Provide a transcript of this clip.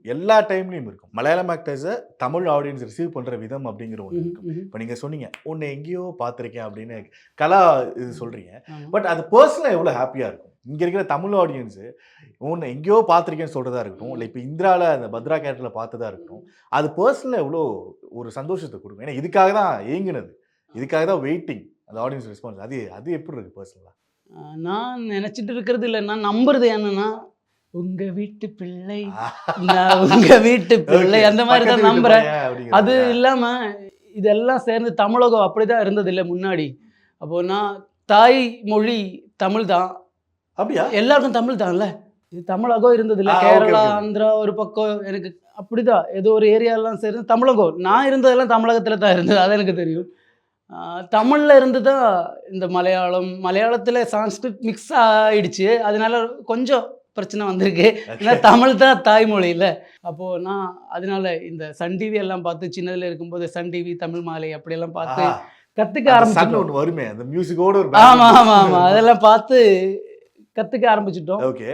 எல்லா டைம்லயும் இருக்கும். Malayalam actors Tamil audience receive பண்ற விதம் அப்படிங்கிற ஒண்ணு இருக்கும். இப்ப நீங்க சொன்னீங்க, "உன்னை எங்கேயோ பார்த்திருக்கேன்" அப்படின்னு கலா இது சொல்றீங்க. பட் அது பெர்சனலா எவ்வளவு ஹாப்பியா இருக்கும்? இங்க இருக்கிற தமிழ் ஆடியன்ஸ் உன்னை எங்கேயோ பார்த்திருக்கேன்னு சொல்றதா இருக்கட்டும், இல்ல இப்ப இந்திரால அந்த பத்ரா கேரக்டர்ல பார்த்ததா இருக்கட்டும், அது பெர்சனலா எவ்வளோ ஒரு சந்தோஷத்த குடுக்கும். ஏன்னா இதுக்காக தான் ஏங்குனது. இதுக்காக தான் வெயிட்டிங். அந்த ஆடியன்ஸ் ரெஸ்பான்ஸ். அது அது எப்படி இருக்கு பெர்சனலா? நான் நினைச்சிட்டு இருக்கிறது இல்ல. நான் நம்புறது என்னன்னா, உங்க வீட்டு பிள்ளை, நான் உங்க வீட்டு பிள்ளை அந்த மாரி தான் நம்புறேன். அது இல்லாம இதெல்லாம் சேர்ந்து தமிழகம் அப்படிதான் இருந்தது இல்ல முன்னாடி. அப்போ நான் தாய் மொழி தமிழ் தான். அப்படியா? எல்லாருக்கும் தமிழ் தான்ல. இது தமிழகம் இருந்தது இல்ல. Okay, Kerala, okay. ஆந்திரா ஒரு பக்கம் எனக்கு அப்படிதான். ஏதோ ஒரு ஏரியாலாம் சேர்ந்து தமிழகம். நான் இருந்ததெல்லாம் தமிழகத்துல தான் இருந்தது. அது எனக்கு தெரியும். தமிழ்ல இருந்து தான் இந்த மலையாளத்துல சான்ஸ்கிரிட் மிக்ஸ் ஆயிடுச்சு. அதனால கொஞ்சம் பிரச்சனை வந்திருக்கு. ஏன்னா தமிழ் தான் தாய்மொழி இல்ல. அப்போ நான் அதனால இந்த சன் டிவி எல்லாம் பார்த்து சின்னதுல இருக்கும்போது சன் டிவி, தமிழ் மாலை அப்படியெல்லாம் பார்த்து கத்துக்க ஆரம்பிச்சிட்டோம். ஒண்ணு வருமே அந்த மியூசிக்கோட ஒரு ஆமா ஆமா ஆமா அதெல்லாம் பார்த்து கத்துக்க ஆரம்பிச்சிட்டோம். ஓகே.